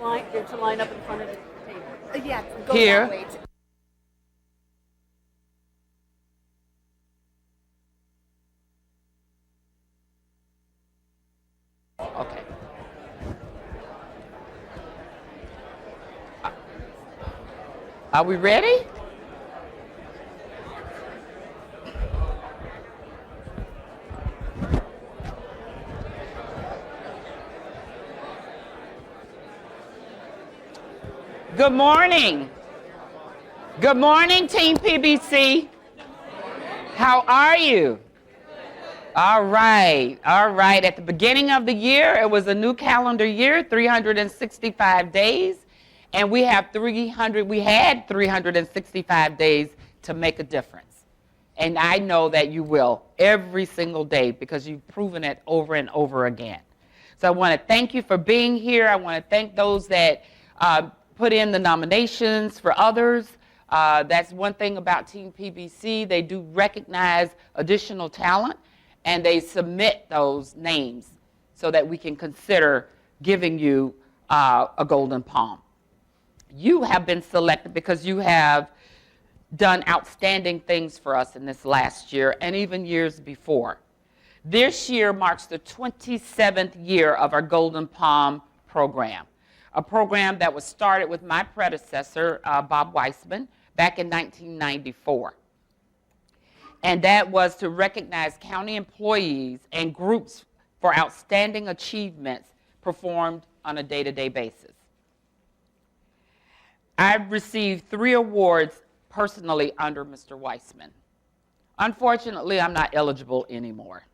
to line up in front of the table. Yeah, go Here. that way. Okay. Are we ready? Good morning. Good morning, Team PBC. How are you? All right. At the beginning of the year, it was a new calendar year, 365 days, and we had 365 days to make a difference. And I know that you will every single day because you've proven it over and over again. So I want to thank you for being here. I want to thank those that put in the nominations for others. That's one thing about Team PBC. They do recognize additional talent, and they submit those names so that we can consider giving you a Golden Palm. You have been selected because you have done outstanding things for us in this last year and even years before. This year marks the 27th year of our Golden Palm program, a program that was started with my predecessor, Bob Weissman, back in 1994. And that was to recognize county employees and groups for outstanding achievements performed on a day-to-day basis. I've received 3 awards personally under Mr. Weissman. Unfortunately, I'm not eligible anymore.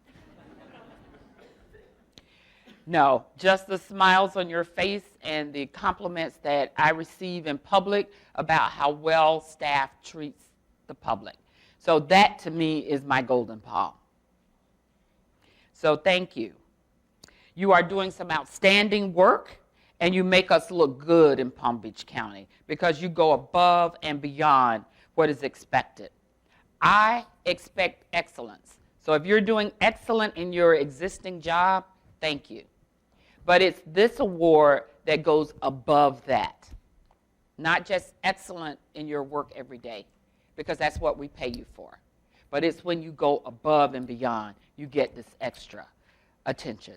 No, just the smiles on your face and the compliments that I receive in public about how well staff treats the public. So that, to me, is my Golden Palm. So thank you. You are doing some outstanding work, and you make us look good in Palm Beach County because you go above and beyond what is expected. I expect excellence. So if you're doing excellent in your existing job, thank you. But it's this award that goes above that. Not just excellent in your work every day, because that's what we pay you for. But it's when you go above and beyond, you get this extra attention.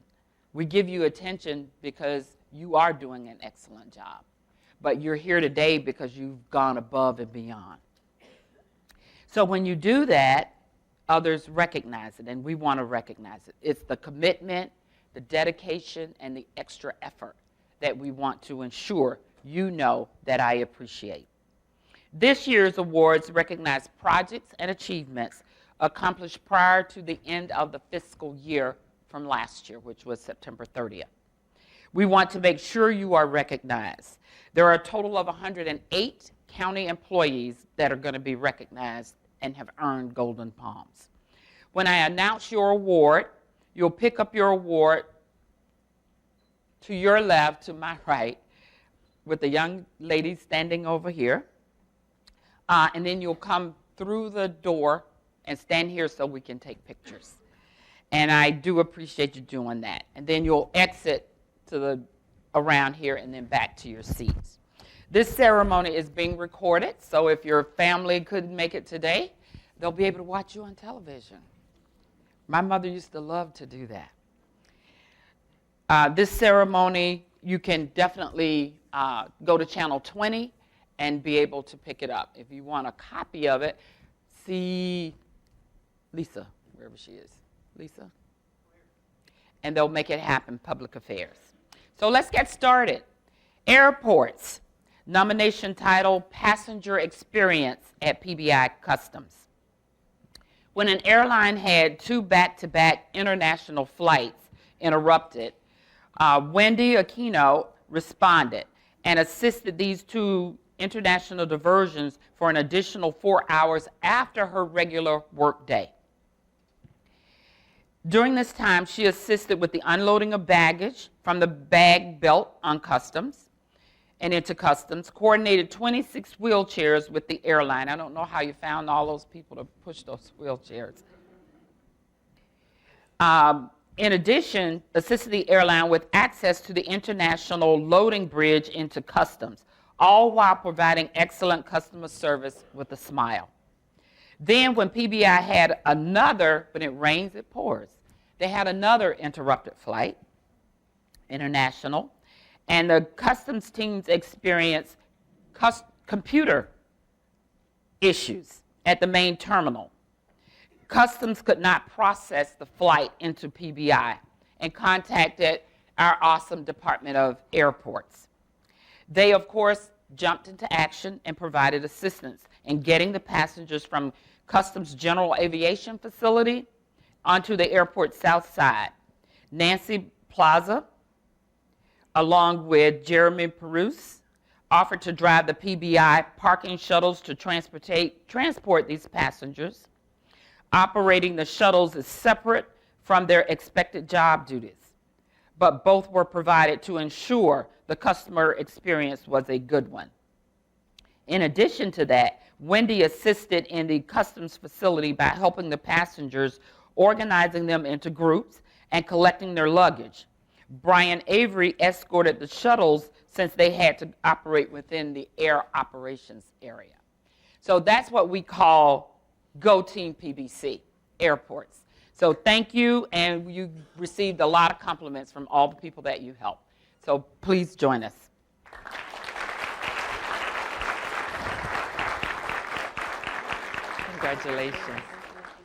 We give you attention because you are doing an excellent job. But you're here today because you've gone above and beyond. So when you do that, others recognize it, and we want to recognize it. It's the commitment, the dedication, and the extra effort that we want to ensure you know that I appreciate. This year's awards recognize projects and achievements accomplished prior to the end of the fiscal year from last year, which was September 30th. We want to make sure you are recognized. There are a total of 108 county employees that are going to be recognized and have earned Golden Palms. When I announce your award, you'll pick up your award to your left, to my right, with the young lady standing over here. And then you'll come through the door and stand here so we can take pictures. And I do appreciate you doing that. And then you'll exit to around here and then back to your seats. This ceremony is being recorded, so if your family couldn't make it today, they'll be able to watch you on television. My mother used to love to do that. This ceremony, you can definitely go to Channel 20 and be able to pick it up. If you want a copy of it, see Lisa, wherever she is. Lisa? And they'll make it happen, Public Affairs. So let's get started. Airports. Nomination title, Passenger Experience at PBI Customs. When an airline had 2 back-to-back international flights interrupted, Wendy Aquino responded and assisted these 2 international diversions for an additional 4 hours after her regular work day. During this time, she assisted with the unloading of baggage from the bag belt on customs and into customs, coordinated 26 wheelchairs with the airline. I don't know how you found all those people to push those wheelchairs. In addition, assisted the airline with access to the international loading bridge into customs, all while providing excellent customer service with a smile. Then when PBI had another, when it rains, it pours, they had another interrupted flight, international, and the customs teams experienced computer issues at the main terminal. Customs could not process the flight into PBI and contacted our awesome Department of Airports. They, of course, jumped into action and provided assistance in getting the passengers from Customs General Aviation Facility onto the airport south side. Nancy Plaza, along with Jeremy Perouse, offered to drive the PBI parking shuttles to transport these passengers. Operating the shuttles is separate from their expected job duties, but both were provided to ensure the customer experience was a good one. In addition to that, Wendy assisted in the customs facility by helping the passengers, organizing them into groups and collecting their luggage. Brian Avery escorted the shuttles since they had to operate within the air operations area. So that's what we call Go Team PBC, airports. So thank you, and you received a lot of compliments from all the people that you helped. So please join us. Congratulations.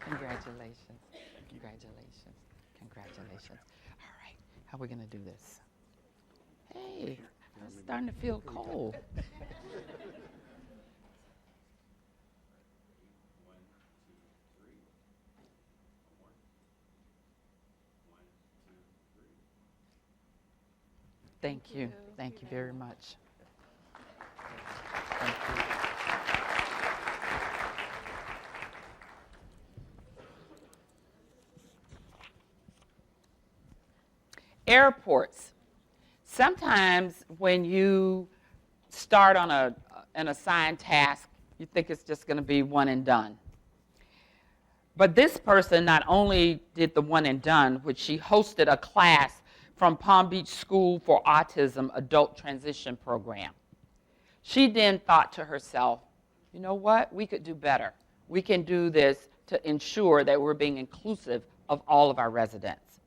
Congratulations. Congratulations. Congratulations. All right, how are we going to do this? Hey, I'm starting to feel cold. Thank you. Thank you very much. Thank you. Airports. Sometimes when you start on an assigned task, you think it's just going to be one and done. But this person not only did the one and done, which she hosted a class from Palm Beach School for Autism Adult Transition Program. She then thought to herself, you know what, we could do better. We can do this to ensure that we're being inclusive of all of our residents.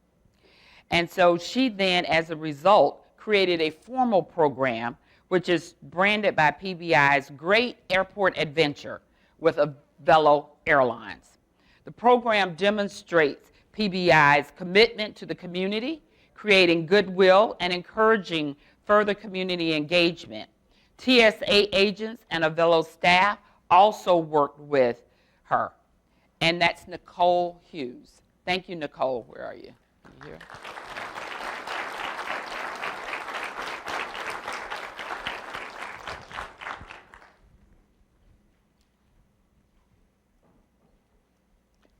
And so she then, as a result, created a formal program which is branded by PBI's Great Airport Adventure with Avelo Airlines. The program demonstrates PBI's commitment to the community, creating goodwill and encouraging further community engagement. TSA agents and Avelo staff also worked with her. And that's Nicole Hughes. Thank you, Nicole. Where are you? Are you here?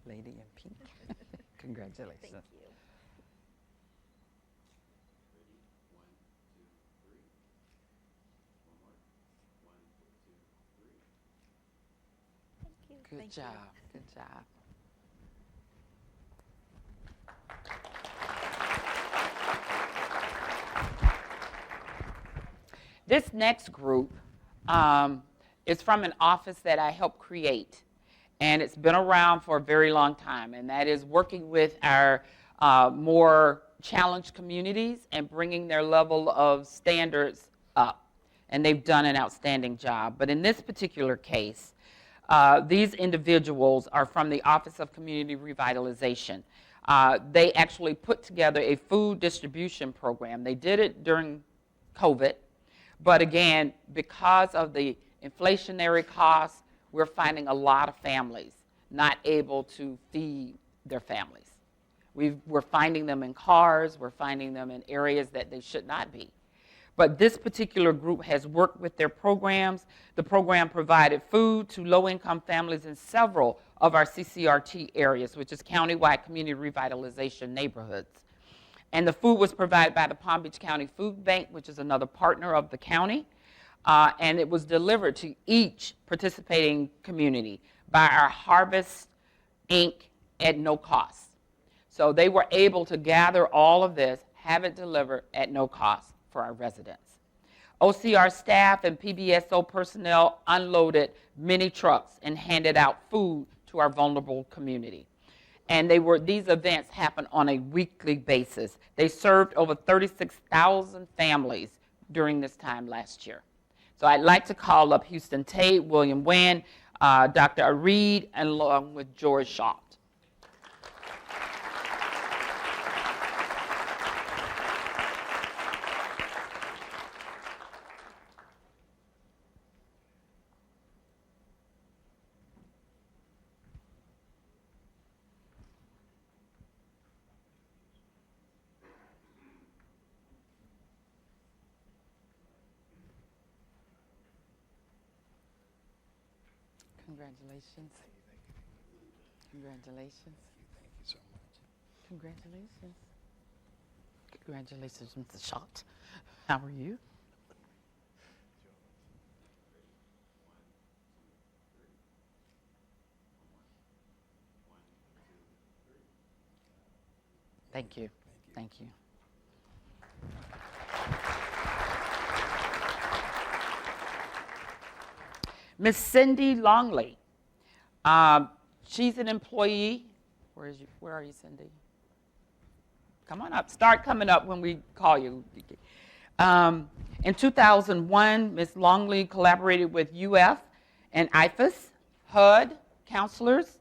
Lady in pink. Congratulations. Thank you. Good job. Good job. This next group is from an office that I helped create, and it's been around for a very long time, and that is working with our more challenged communities and bringing their level of standards up, and they've done an outstanding job. But in this particular case, these individuals are from the Office of Community Revitalization. They actually put together a food distribution program. They did it during COVID, but again, because of the inflationary costs, we're finding a lot of families not able to feed their families. We're finding them in cars, we're finding them in areas that they should not be. But this particular group has worked with their programs. The program provided food to low-income families in several of our CCRT areas, which is countywide community revitalization neighborhoods. And the food was provided by the Palm Beach County Food Bank, which is another partner of the county. And it was delivered to each participating community by our Harvest Inc. at no cost. So they were able to gather all of this, have it delivered at no cost for our residents. OCR staff and PBSO personnel unloaded many trucks and handed out food to our vulnerable community. And these events happen on a weekly basis. They served over 36,000 families during this time last year. So I'd like to call up Houston Tate, William Nguyen, Dr. Areed, and along with George Shaw. Congratulations. Congratulations. Thank you so much. Congratulations. Congratulations, Mr. Schott. How are you? Thank you. Thank you. Miss Cindy Longley. She's an employee. Where are you, Cindy? Come on up. Start coming up when we call you. In 2001, Ms. Longley collaborated with UF and IFAS, HUD counselors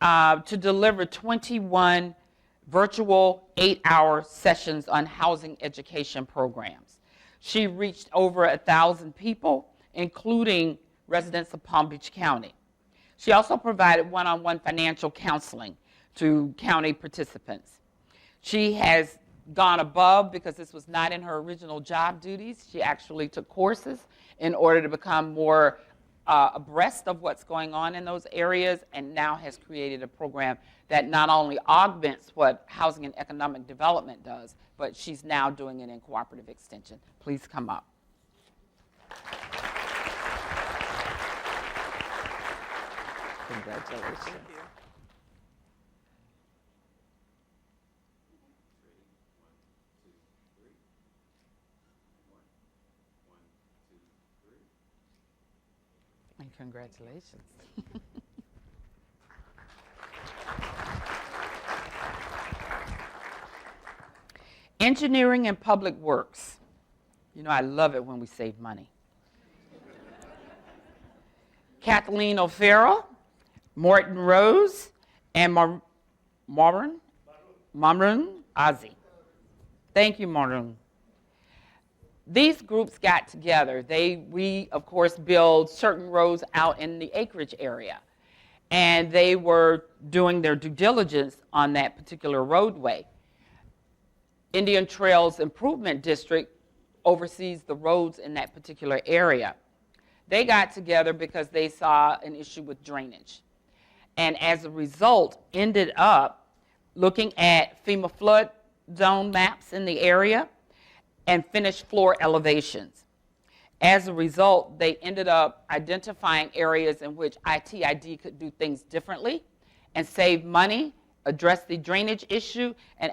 to deliver 21 virtual 8-hour sessions on housing education programs. She reached over 1,000 people, including residents of Palm Beach County. She also provided one-on-one financial counseling to county participants. She has gone above because this was not in her original job duties. She actually took courses in order to become more abreast of what's going on in those areas, and now has created a program that not only augments what housing and economic development does, but she's now doing it in cooperative extension. Please come up. Congratulations. Thank you. And congratulations. Engineering and Public Works. You know, I love it when we save money. Kathleen O'Farrell, Morton Rose, and Maroon Ozzy. Thank you, Maroon. These groups got together. We, of course, build certain roads out in the acreage area. And they were doing their due diligence on that particular roadway. Indian Trails Improvement District oversees the roads in that particular area. They got together because they saw an issue with drainage. And as a result, ended up looking at FEMA flood zone maps in the area and finished floor elevations. As a result, they ended up identifying areas in which ITID could do things differently and save money, address the drainage issue, and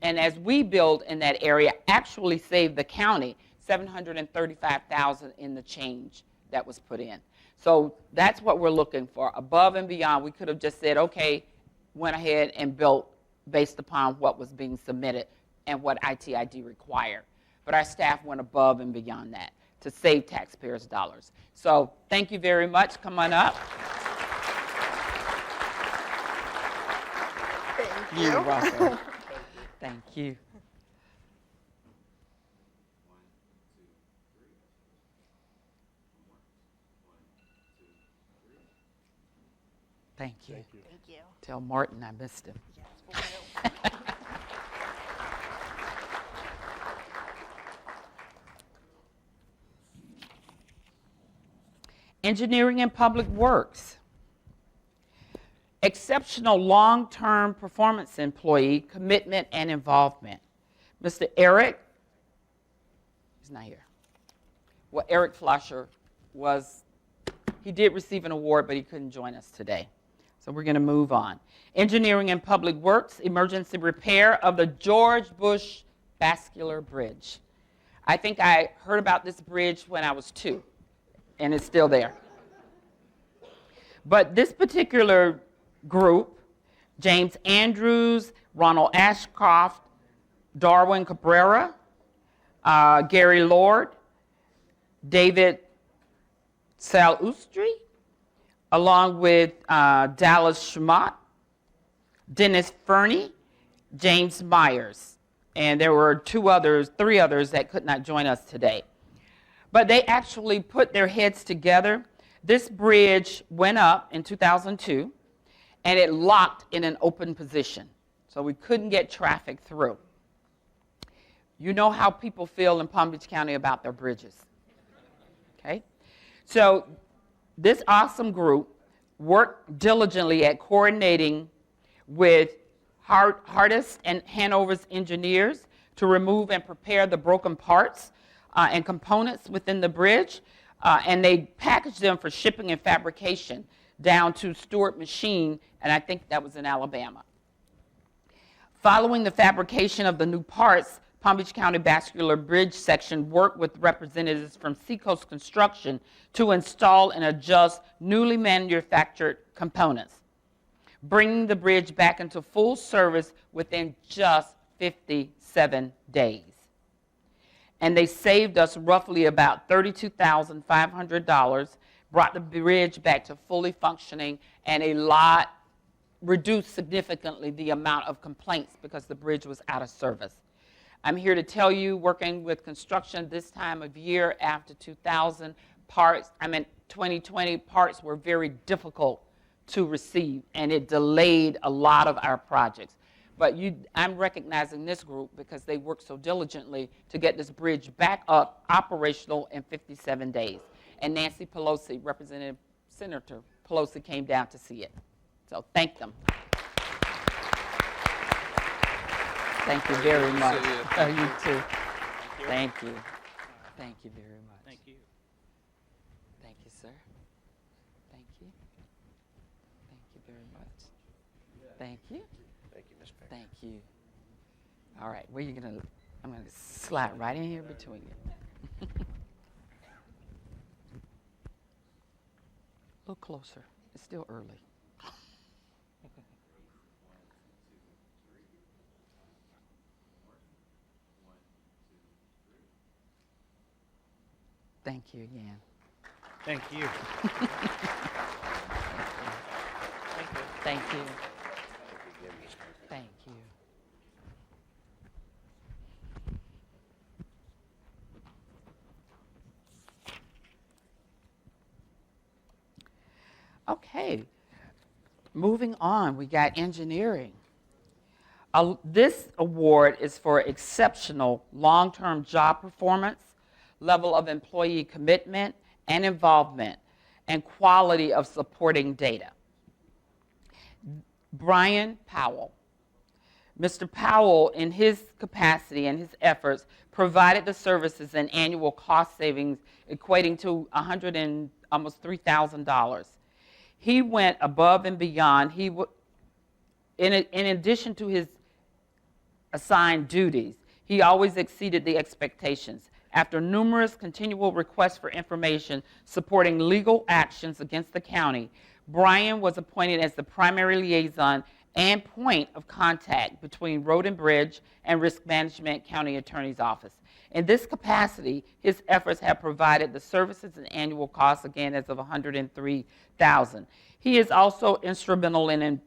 as we build in that area, actually save the county $735,000 in the change that was put in. So that's what we're looking for, above and beyond. We could have just said, okay, went ahead and built based upon what was being submitted and what ITID required. But our staff went above and beyond that to save taxpayers' dollars. So thank you very much. Come on up. Thank you. You're welcome. Thank you. Thank you. Thank you. Tell Martin I missed him. Yes, we will. Engineering and Public Works. Exceptional long-term performance employee, commitment and involvement. Mr. Eric, he's not here. Well, Eric Flasher he did receive an award, but he couldn't join us today. So we're going to move on. Engineering and Public Works, emergency repair of the George Bush Vascular Bridge. I think I heard about this bridge when I was 2, and it's still there. But this particular group, James Andrews, Ronald Ashcroft, Darwin Cabrera, Gary Lord, David Salustri, along with Dallas Schmott, Dennis Fernie, James Myers. And there were 3 others that could not join us today. But they actually put their heads together. This bridge went up in 2002, and it locked in an open position. So we couldn't get traffic through. You know how people feel in Palm Beach County about their bridges. Okay? So this awesome group worked diligently at coordinating with Hardest and Hanover's engineers to remove and prepare the broken parts and components within the bridge, and they packaged them for shipping and fabrication down to Stewart Machine, and I think that was in Alabama. Following the fabrication of the new parts, Palm Beach County Vascular Bridge Section worked with representatives from Seacoast Construction to install and adjust newly manufactured components, bringing the bridge back into full service within just 57 days. And they saved us roughly about $32,500, brought the bridge back to fully functioning, and reduced significantly the amount of complaints because the bridge was out of service. I'm here to tell you, working with construction this time of year after 2020, parts were very difficult to receive, and it delayed a lot of our projects. But I'm recognizing this group because they worked so diligently to get this bridge back up operational in 57 days. And Nancy Pelosi, Senator Pelosi, came down to see it. So thank them. Thank you very much. Oh, you too. Thank you. Thank you very much. Thank you. Thank you, sir. Thank you. Thank you very much. Thank you. Thank you, Ms. Becker. Thank you. All right, where are you going to, I'm going to slide right in here between you. A little closer. It's still early. Thank you again. Thank you. Thank you. Thank you. Okay, moving on, we got engineering. This award is for exceptional long-term job performance, level of employee commitment and involvement, and quality of supporting data. Brian Powell. Mr. Powell, in his capacity and his efforts, provided the services and annual cost savings equating to almost $3,000. He went above and beyond. In addition to his assigned duties, he always exceeded the expectations. After numerous continual requests for information supporting legal actions against the county, Brian was appointed as the primary liaison and point of contact between Road and Bridge and Risk Management County Attorney's Office. In this capacity, his efforts have provided the services and annual costs, again, as of $103,000. He is also instrumental in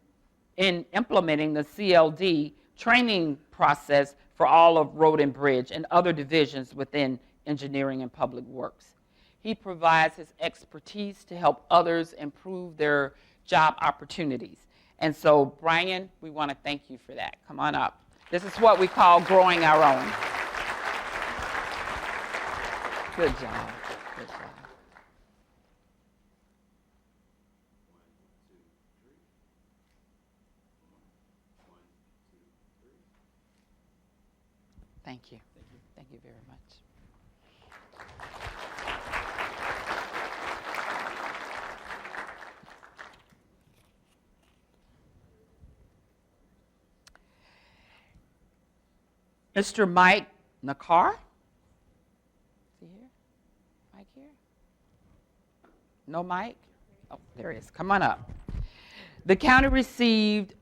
implementing the CLD training process for all of Road and Bridge and other divisions within Engineering and Public Works. He provides his expertise to help others improve their job opportunities. And so, Brian, we want to thank you for that. Come on up. This is what we call growing our own. Good job. Good job. Thank you. Thank you very much. Mr. Mike Nakar. Is he here? Mike here? No Mike? Oh, there he is. Come on up. The county received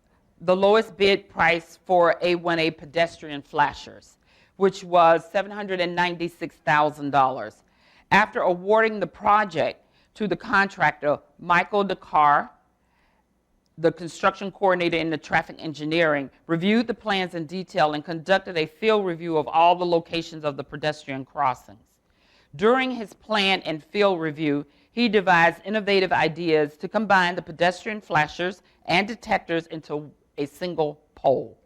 the lowest bid price for A1A pedestrian flashers, which was $796,000. After awarding the project to the contractor, Michael Dakar, the construction coordinator in the traffic engineering, reviewed the plans in detail and conducted a field review of all the locations of the pedestrian crossings. During his plan and field review, he devised innovative ideas to combine the pedestrian flashers and detectors into a single pole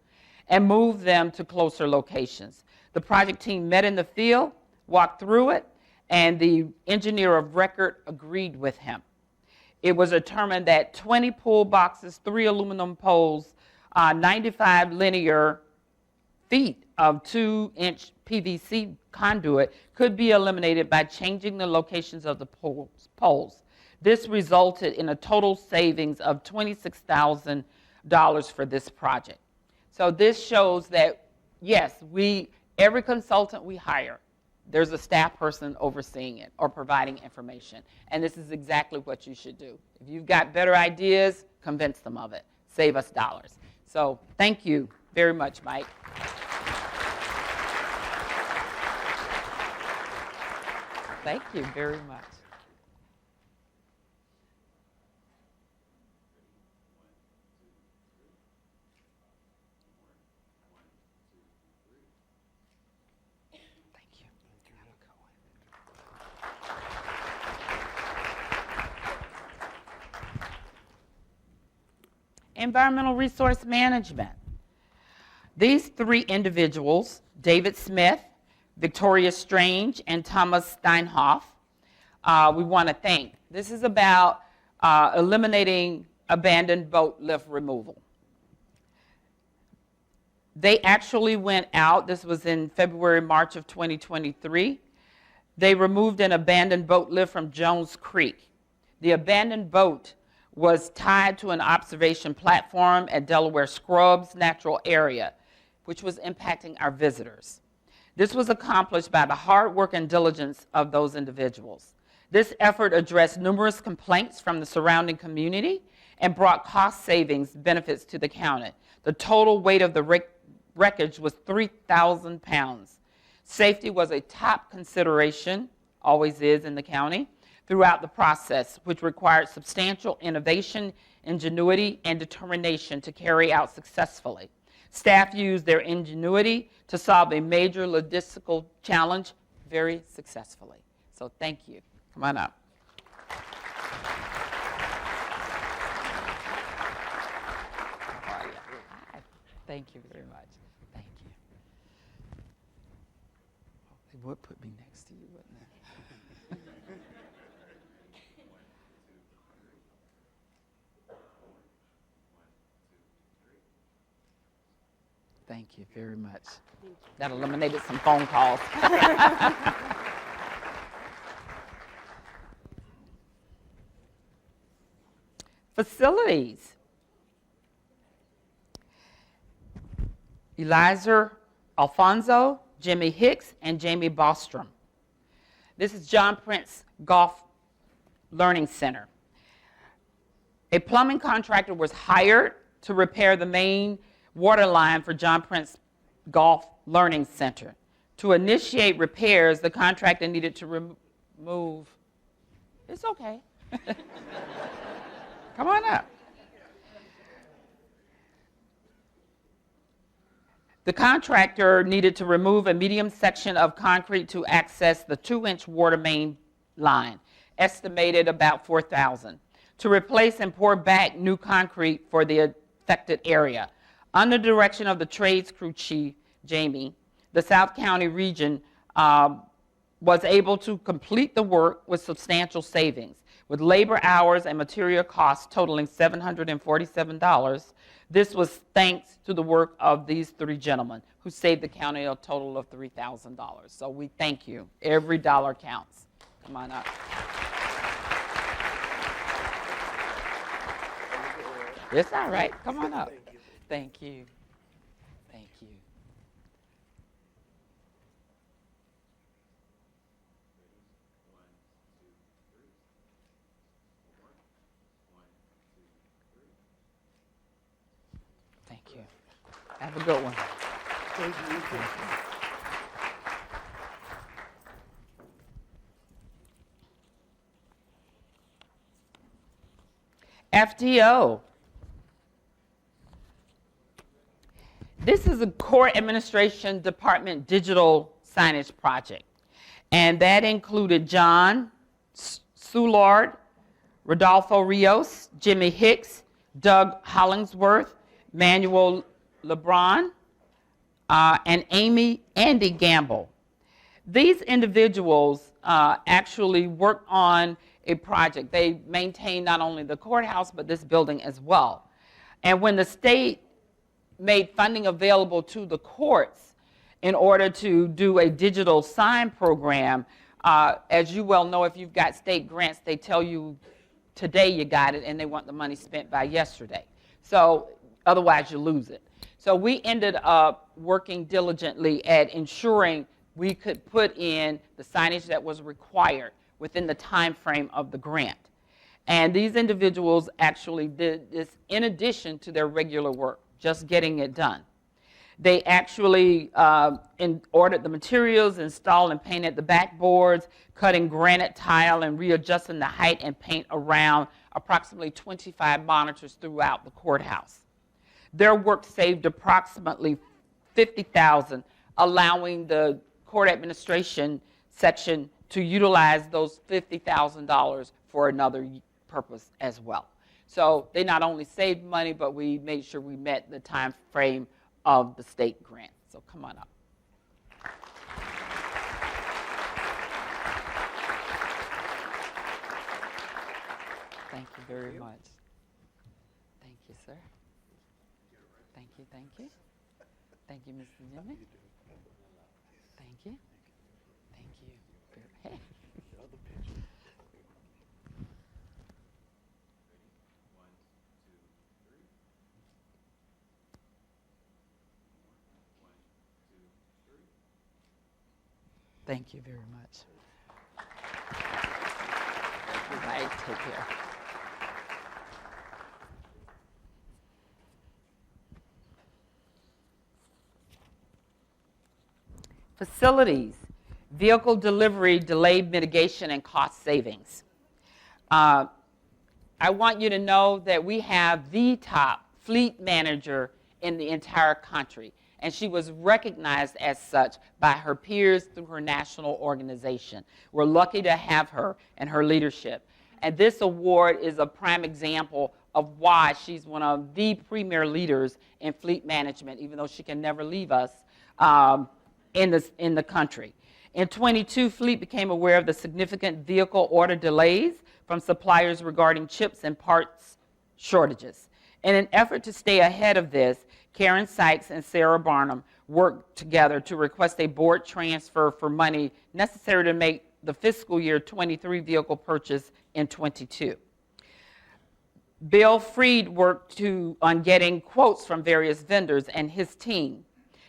and move them to closer locations. The project team met in the field, walked through it, and the engineer of record agreed with him. It was determined that 20 pull boxes, 3 aluminum poles, 95 linear feet of 2-inch PVC conduit could be eliminated by changing the locations of the poles. This resulted in a total savings of $26,000 for this project. So this shows that, yes, every consultant we hire, there's a staff person overseeing it or providing information. And this is exactly what you should do. If you've got better ideas, convince them of it. Save us dollars. So thank you very much, Mike. Thank you very much. Thank you. Environmental resource management. These 3 individuals, David Smith, Victoria Strange, and Thomas Steinhoff, we want to thank. This is about eliminating abandoned boat lift removal. They actually went out, this was in February, March of 2023. They removed an abandoned boat lift from Jones Creek. The abandoned boat was tied to an observation platform at Delaware Scrubs Natural Area, which was impacting our visitors. This was accomplished by the hard work and diligence of those individuals. This effort addressed numerous complaints from the surrounding community and brought cost savings benefits to the county. The total weight of the wreckage was 3,000 pounds. Safety was a top consideration, always is in the county, throughout the process, which required substantial innovation, ingenuity, and determination to carry out successfully. Staff used their ingenuity to solve a major logistical challenge very successfully. So thank you. Come on up. How are you? Hi. Thank you very much. Thank you. They would put me next to you, wouldn't they? Thank you very much. That eliminated some phone calls. Facilities. Eliza Alfonso, Jimmy Hicks, and Jamie Bostrom. This is John Prince Golf Learning Center. A plumbing contractor was hired to repair the main water line for John Prince Golf Learning Center. To initiate repairs, the contractor needed to remove, it's okay. Come on up. The contractor needed to remove a medium section of concrete to access the 2-inch water main line, estimated about $4,000, to replace and pour back new concrete for the affected area. Under the direction of the trades crew chief, Jamie, the South County region was able to complete the work with substantial savings. With labor hours and material costs totaling $747, this was thanks to the work of these 3 gentlemen who saved the county a total of $3,000. So we thank you. Every dollar counts. Come on up. It's all right. Come on up. Thank you. Thank you. you. Have a good one. FDO. This is a Court Administration Department digital signage project, and that included John Soulard, Rodolfo Rios, Jimmy Hicks, Doug Hollingsworth, Manuel LeBron, and Andy Gamble. These individuals actually worked on a project. They maintain not only the courthouse, but this building as well. And when the state made funding available to the courts in order to do a digital sign program, as you well know, if you've got state grants, they tell you today you got it, and they want the money spent by yesterday. So otherwise you lose it. So we ended up working diligently at ensuring we could put in the signage that was required within the time frame of the grant. And these individuals actually did this in addition to their regular work, just getting it done. They actually ordered the materials, installed and painted the backboards, cutting granite tile and readjusting the height and paint around approximately 25 monitors throughout the courthouse. Their work saved approximately $50,000, allowing the court administration section to utilize those $50,000 for another purpose as well. So they not only saved money, but we made sure we met the time frame of the state grant. So come on up. Thank you very much. Thank you, sir. Thank you, thank you. Thank you, Mr. Jimmy. Thank you. Thank you. Hey. Thank you very much. Right, take care. Facilities, vehicle delivery, delay mitigation, and cost savings. I want you to know that we have the top fleet manager in the entire country, and she was recognized as such by her peers through her national organization. We're lucky to have her and her leadership. And this award is a prime example of why she's one of the premier leaders in fleet management, even though she can never leave us in the country. In 22, Fleet became aware of the significant vehicle order delays from suppliers regarding chips and parts shortages. In an effort to stay ahead of this, Karen Sykes and Sarah Barnum worked together to request a board transfer for money necessary to make the fiscal year 23 vehicle purchase in 22. Bill Freed worked on getting quotes from various vendors, and his team,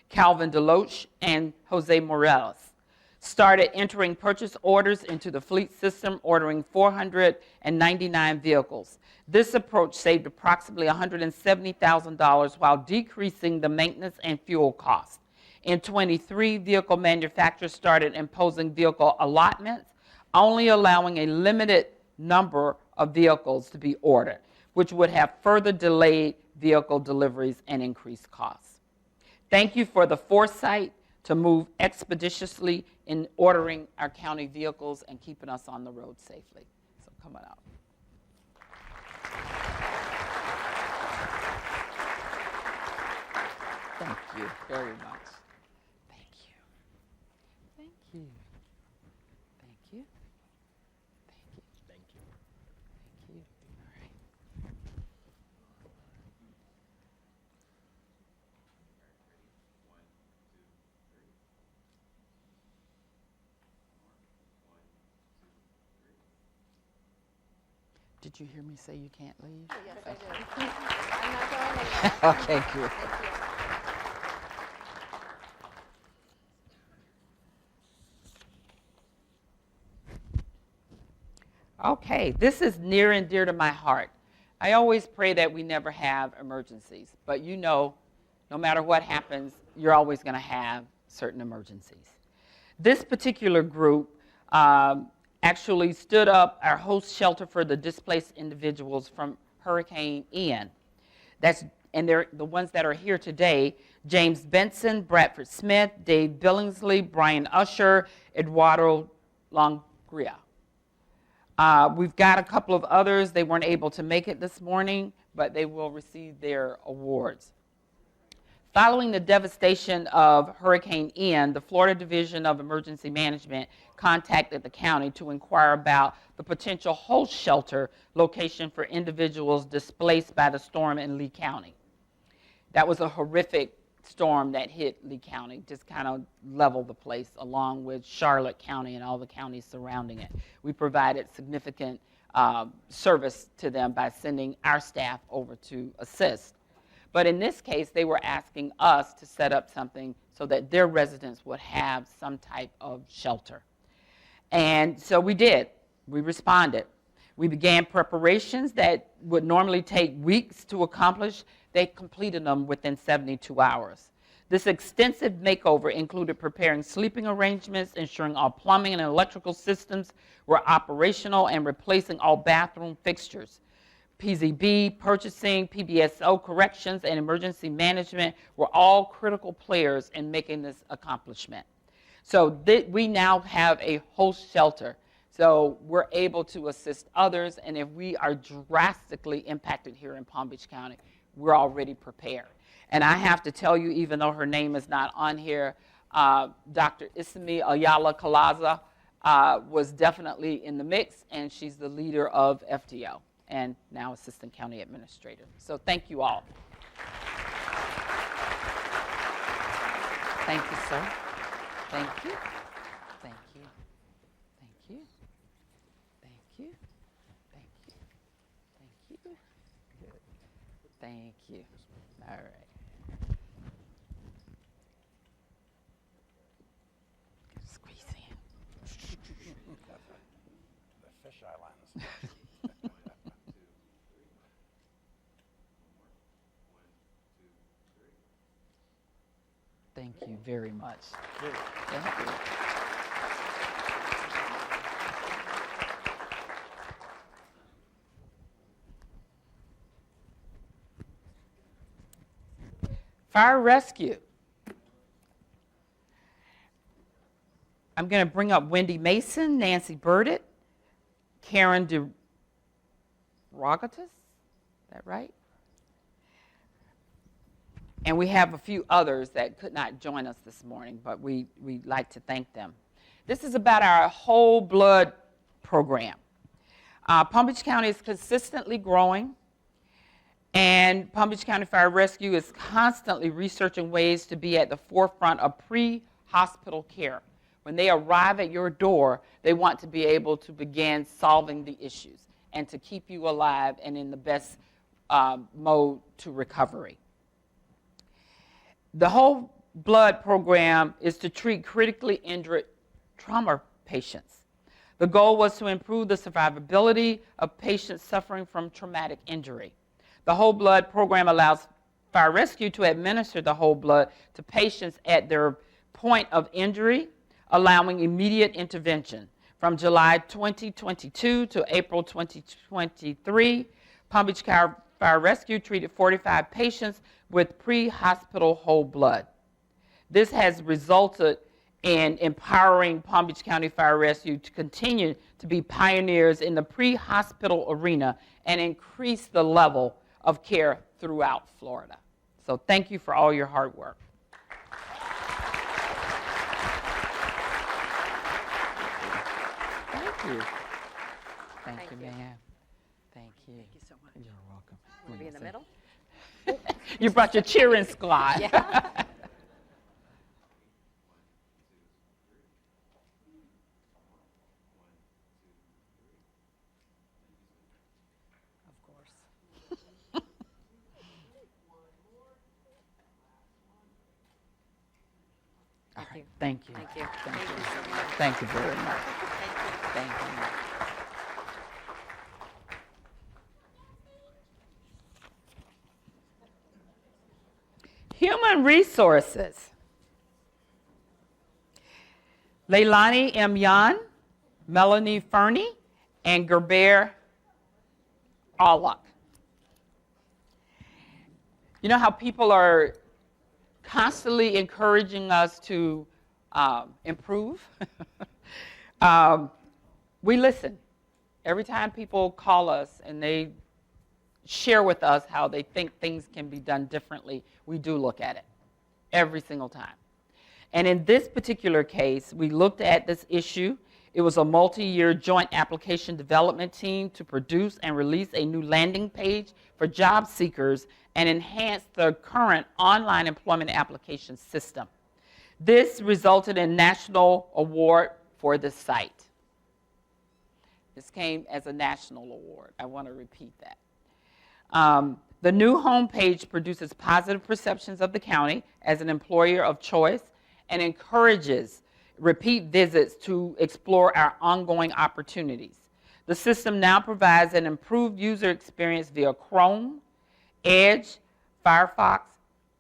Calvin Deloach and Jose Morales, started entering purchase orders into the fleet system, ordering 499 vehicles. This approach saved approximately $170,000 while decreasing the maintenance and fuel costs. In 23, vehicle manufacturers started imposing vehicle allotments, only allowing a limited number of vehicles to be ordered, which would have further delayed vehicle deliveries and increased costs. Thank you for the foresight to move expeditiously in ordering our county vehicles and keeping us on the road safely. So come on out. Thank you very much. Thank you. Thank you. Thank you. Thank you. Thank you. Thank you. All right. Did you hear me say you can't leave? Yes, I did. I'm not going anywhere. Okay, good. Thank you. Okay, this is near and dear to my heart. I always pray that we never have emergencies, but you know no matter what happens, you're always going to have certain emergencies. This particular group actually stood up our host shelter for the displaced individuals from Hurricane Ian. And they're the ones that are here today: James Benson, Bradford Smith, Dave Billingsley, Brian Usher, Eduardo Longria. We've got a couple of others. They weren't able to make it this morning, but they will receive their awards. Following the devastation of Hurricane Ian, the Florida Division of Emergency Management contacted the county to inquire about the potential host shelter location for individuals displaced by the storm in Lee County. That was a horrific storm that hit Lee County, just kind of leveled the place along with Charlotte County and all the counties surrounding it. We provided significant service to them by sending our staff over to assist. But in this case, they were asking us to set up something so that their residents would have some type of shelter. And so we did. We responded. We began preparations that would normally take weeks to accomplish. They completed them within 72 hours. This extensive makeover included preparing sleeping arrangements, ensuring all plumbing and electrical systems were operational, and replacing all bathroom fixtures. PZB, purchasing, PBSO, corrections, and emergency management were all critical players in making this accomplishment. So we now have a host shelter. So we're able to assist others, and if we are drastically impacted here in Palm Beach County, we're already prepared. And I have to tell you, even though her name is not on here, Dr. Isami Ayala Calaza was definitely in the mix, and she's the leader of FDO and now Assistant County Administrator. So thank you all. Thank you, sir. Thank you. Thank you. Thank you. Thank you. Thank you. Thank you. Thank you. All right. Squeeze in. The fisheye lens. Thank you very much. Good. Thank you. Fire rescue. I'm going to bring up Wendy Mason, Nancy Burdett, Karen DeRogatis. Is that right? And we have a few others that could not join us this morning, but we'd like to thank them. This is about our whole blood program. Palm Beach County is consistently growing, and Palm Beach County Fire Rescue is constantly researching ways to be at the forefront of pre-hospital care. When they arrive at your door, they want to be able to begin solving the issues and to keep you alive and in the best mode to recovery. The whole blood program is to treat critically injured trauma patients. The goal was to improve the survivability of patients suffering from traumatic injury. The whole blood program allows Fire Rescue to administer the whole blood to patients at their point of injury, allowing immediate intervention. From July 2022 to April 2023, Palm Beach Fire Rescue treated 45 patients with pre-hospital whole blood. This has resulted in empowering Palm Beach County Fire Rescue to continue to be pioneers in the pre-hospital arena and increase the level of care throughout Florida. So thank you for all your hard work. Thank you. Thank you, ma'am. Thank you. Thank you so much. You're welcome. Want to be in the middle? You brought your cheering squad. Yeah. Of course. All right. Thank you. Thank you. Thank Thank you. you so much. Thank you very much. Thank you. Thank you. Human Resources. Leilani M. Yan, Melanie Fernie, and Gerber Alak. You know how people are constantly encouraging us to improve? We listen. Every time people call us and they share with us how they think things can be done differently, we do look at it every single time. And in this particular case, we looked at this issue. It was a multi-year joint application development team to produce and release a new landing page for job seekers and enhance the current online employment application system. This resulted in national award for this site. This came as a national award. I want to repeat that. The new homepage produces positive perceptions of the county as an employer of choice and encourages repeat visits to explore our ongoing opportunities. The system now provides an improved user experience via Chrome, Edge, Firefox,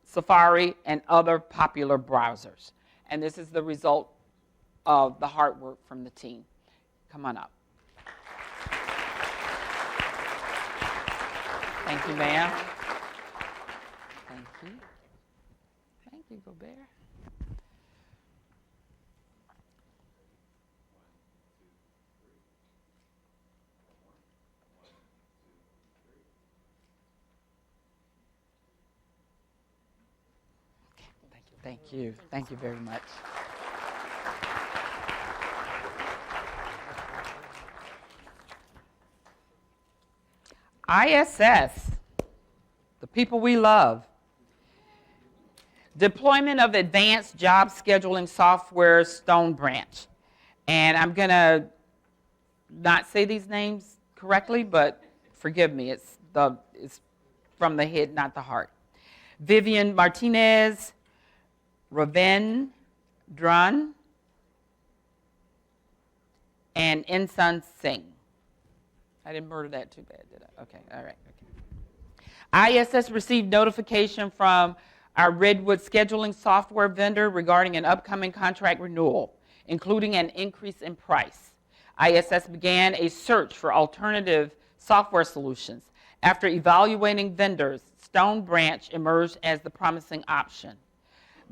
Safari, and other popular browsers. And this is the result of the hard work from the team. Come on up. Thank you, ma'am. Thank you. Thank you, Gobert. Thank you. Thank you very much. ISS, the people we love. Deployment of advanced job scheduling software, Stone Branch. And I'm going to not say these names correctly, but forgive me. It's from the head, not the heart. Vivian Martinez, Raven Drun, and Insan Singh. I didn't murder that too bad, did I? Okay, all right. Okay. ISS received notification from our Redwood scheduling software vendor regarding an upcoming contract renewal, including an increase in price. ISS began a search for alternative software solutions. After evaluating vendors, Stone Branch emerged as the promising option.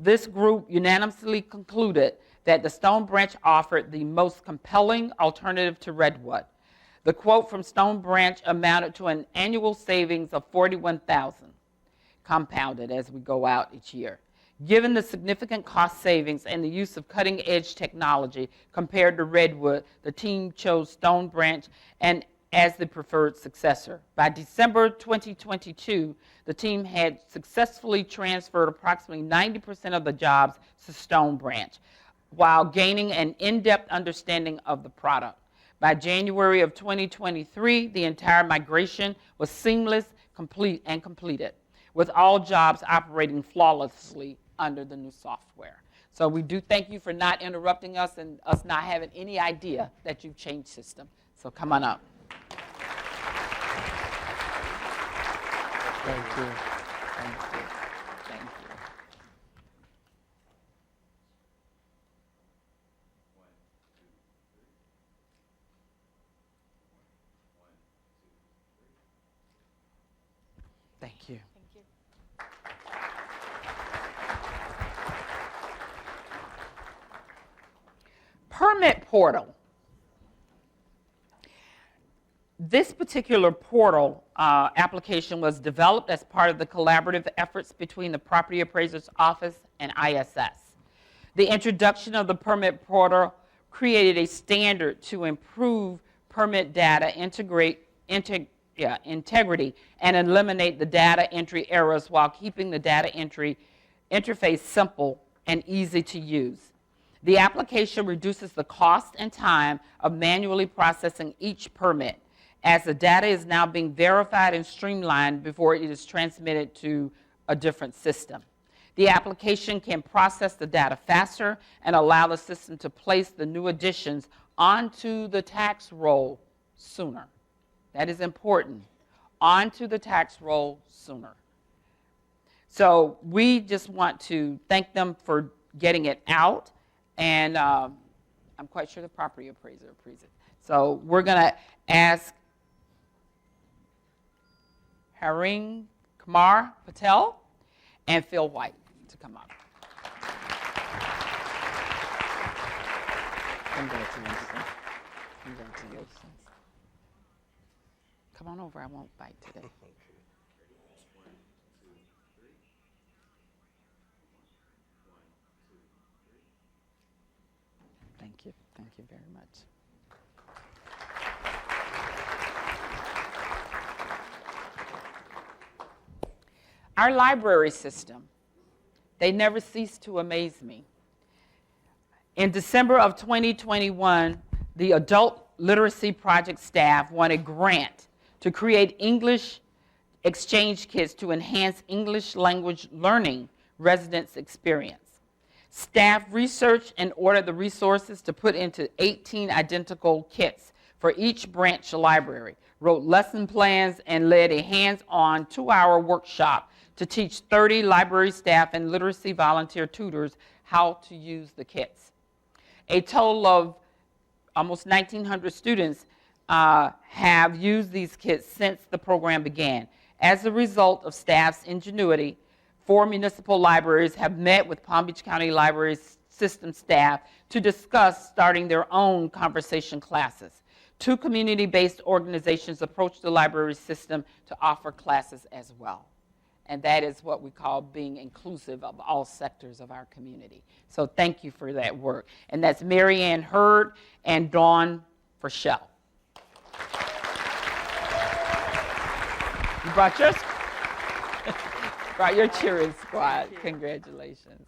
This group unanimously concluded that the Stone Branch offered the most compelling alternative to Redwood. The quote from Stone Branch amounted to an annual savings of $41,000, compounded as we go out each year. Given the significant cost savings and the use of cutting-edge technology compared to Redwood, the team chose Stone Branch and as the preferred successor. By December 2022, the team had successfully transferred approximately 90% of the jobs to Stone Branch, while gaining an in-depth understanding of the product. By January of 2023, the entire migration was seamless, completed, with all jobs operating flawlessly under the new software. So we do thank you for not interrupting us and us not having any idea that you've changed system. So come on up. Thank you. Thank you. Thank you. Thank you. Thank you. Permit portal. This particular portal application was developed as part of the collaborative efforts between the Property Appraiser's Office and ISS. The introduction of the permit portal created a standard to improve permit data integrity and eliminate the data entry errors while keeping the data entry interface simple and easy to use. The application reduces the cost and time of manually processing each permit, as the data is now being verified and streamlined before it is transmitted to a different system. The application can process the data faster and allow the system to place the new additions onto the tax roll sooner. That is important. Onto the tax roll sooner. So we just want to thank them for getting it out, and I'm quite sure the property appraiser approves it. So we're going to ask Haring Kumar Patel and Phil White to come up. Congratulations. Congratulations. Come on over, I won't bite today. Thank you. Thank you very much. Our library system, they never cease to amaze me. In December of 2021, the Adult Literacy Project staff won a grant to create English exchange kits to enhance English language learning residents' experience. Staff researched and ordered the resources to put into 18 identical kits for each branch library, wrote lesson plans, and led a hands-on 2-hour workshop to teach 30 library staff and literacy volunteer tutors how to use the kits. A total of almost 1,900 students have used these kits since the program began. As a result of staff's ingenuity, 4 municipal libraries have met with Palm Beach County Library System staff to discuss starting their own conversation classes. 2 community-based organizations approached the library system to offer classes as well. And that is what we call being inclusive of all sectors of our community. So thank you for that work. And that's Mary Ann Hurd and Dawn Ferschel. You brought yours? Brought your cheering squad. Congratulations.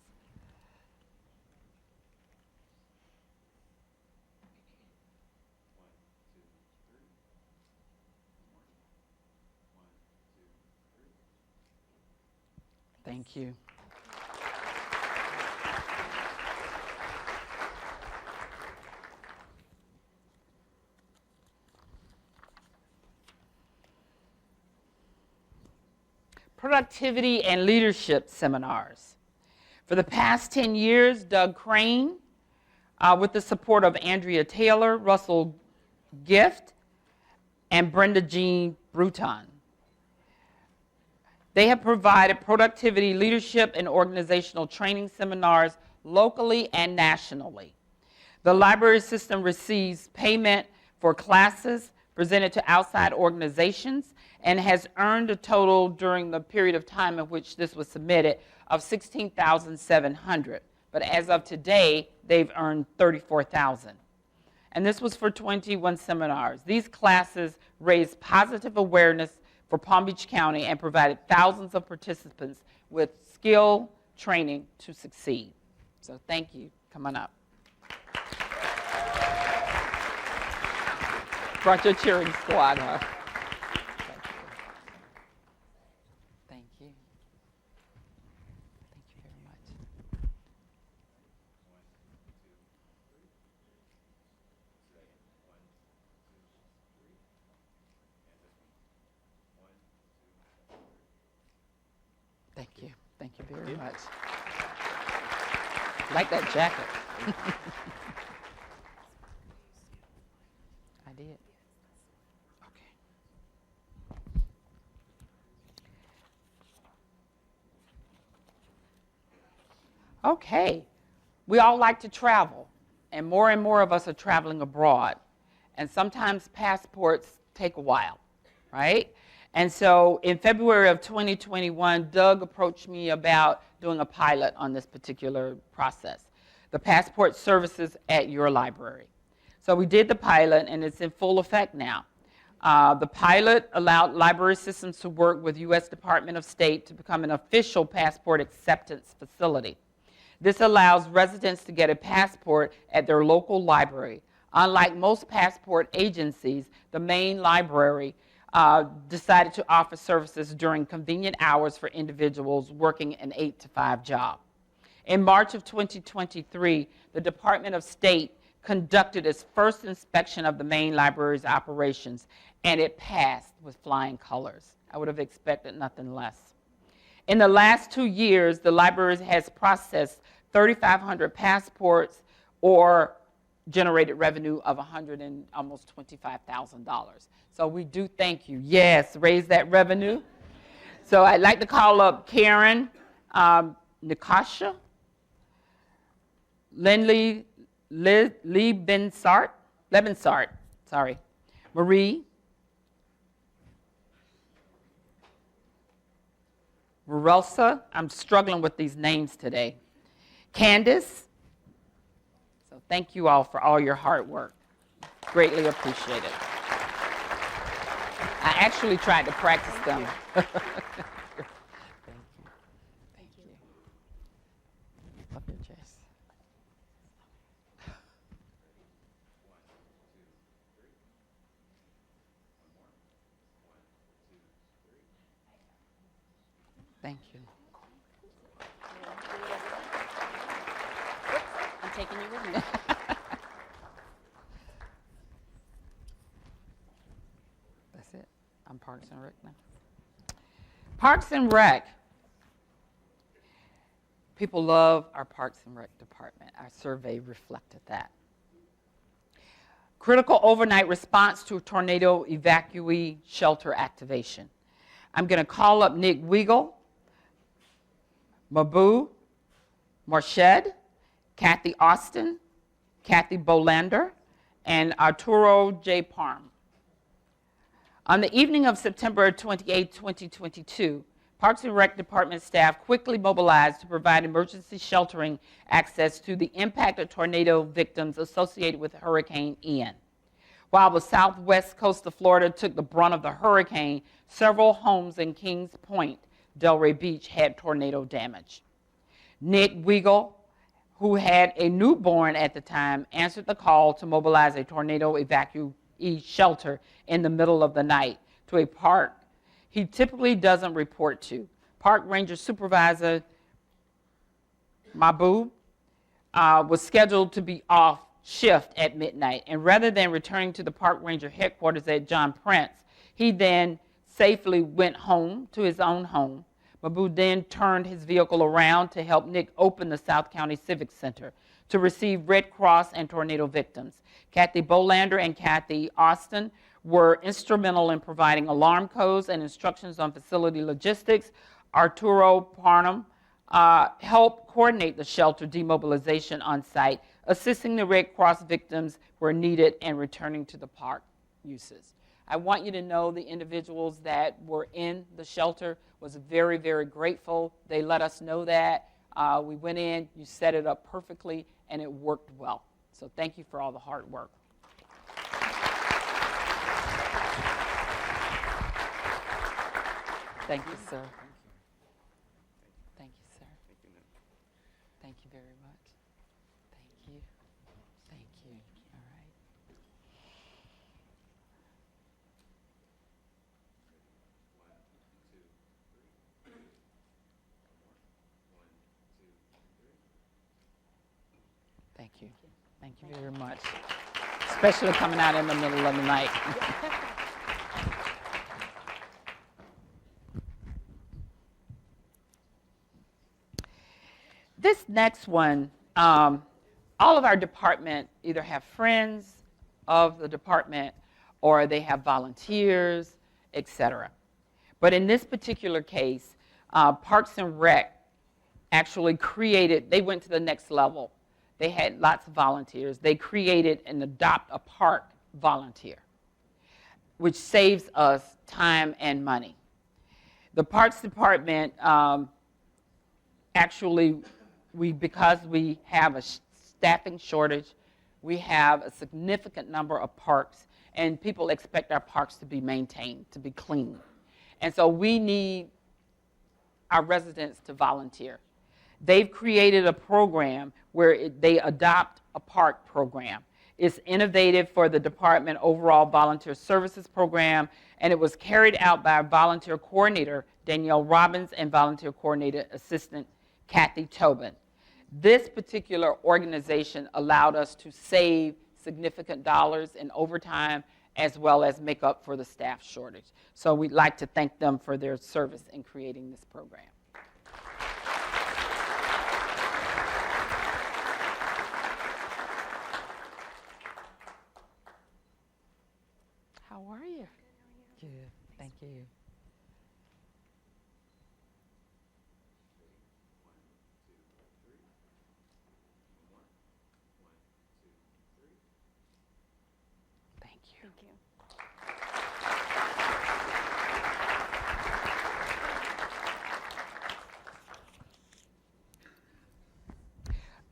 Thank you. Productivity and leadership seminars. For the past 10 years, Doug Crane, with the support of Andrea Taylor, Russell Gift, and Brenda Jean Bruton, they have provided productivity, leadership, and organizational training seminars locally and nationally. The library system receives payment for classes presented to outside organizations and has earned a total during the period of time in which this was submitted of $16,700. But as of today, they've earned $34,000. And this was for 21 seminars. These classes raised positive awareness for Palm Beach County and provided thousands of participants with skill training to succeed. So thank you. Come on up. Brought your cheering squad, huh? Thank you. Thank you very much. Thank you. Thank you very much. Like that jacket. I did. Okay. Okay. We all like to travel, and more of us are traveling abroad. And sometimes passports take a while, right? And so in February of 2021, Doug approached me about doing a pilot on this particular process, the passport services at your library. So we did the pilot, and it's in full effect now. The pilot allowed library systems to work with U.S. Department of State to become an official passport acceptance facility. This allows residents to get a passport at their local library. Unlike most passport agencies, the main library decided to offer services during convenient hours for individuals working an 8-to-5 job. In March of 2023, the Department of State conducted its first inspection of the main library's operations, and it passed with flying colors. I would have expected nothing less. In the last 2 years, the library has processed 3,500 passports or generated revenue of almost $25,000. So we do thank you. Yes, raise that revenue. So I'd like to call up Karen Nikasha, Lindley Lebensart, Marie Verelsa, I'm struggling with these names today, Candace. So thank you all for all your hard work. Greatly appreciate it. I actually tried to practice them. Thank you. Thank you. Love your dress. Thank you. I'm taking you with me. That's it. I'm Parks and Rec now. Parks and Rec. People love our Parks and Rec department. Our survey reflected that. Critical overnight response to tornado evacuee shelter activation. I'm going to call up Nick Weigel, Mabu Morshed, Kathy Austin, Kathy Bolander, and Arturo J. Parm. On the evening of September 28, 2022, Parks and Rec Department staff quickly mobilized to provide emergency sheltering access to the impacted tornado victims associated with Hurricane Ian. While the southwest coast of Florida took the brunt of the hurricane, several homes in Kings Point, Delray Beach, had tornado damage. Nick Weigel, who had a newborn at the time, answered the call to mobilize a tornado evacuee shelter in the middle of the night to a park he typically doesn't report to. Park Ranger Supervisor Mabu was scheduled to be off shift at midnight, and rather than returning to the Park Ranger headquarters at John Prince, he then safely went home to his own home. Mabu then turned his vehicle around to help Nick open the South County Civic Center to receive Red Cross and tornado victims. Kathy Bolander and Kathy Austin were instrumental in providing alarm codes and instructions on facility logistics. Arturo Parnum helped coordinate the shelter demobilization on site, assisting the Red Cross victims where needed and returning to the park uses. I want you to know the individuals that were in the shelter was very, very grateful. They let us know that. We went in, you set it up perfectly, and it worked well. So thank you for all the hard work. Thank you, sir. Thank you, sir. Thank you very much. Thank you. Thank you. All right. Thank you. Thank you very much. Especially coming out in the middle of the night. This next one, all of our department either have friends of the department or they have volunteers, etc. But in this particular case, Parks and Rec actually created, they went to the next level. They had lots of volunteers. They created an Adopt a Park volunteer, which saves us time and money. The Parks Department actually, because we have a staffing shortage, we have a significant number of parks, and people expect our parks to be maintained, to be clean. And so we need our residents to volunteer. They've created a program where they adopt a park program. It's innovative for the department overall volunteer services program, and it was carried out by our volunteer coordinator, Danielle Robbins, and volunteer coordinator assistant, Kathy Tobin. This particular organization allowed us to save significant dollars in overtime as well as make up for the staff shortage. So we'd like to thank them for their service in creating this program. Thank you.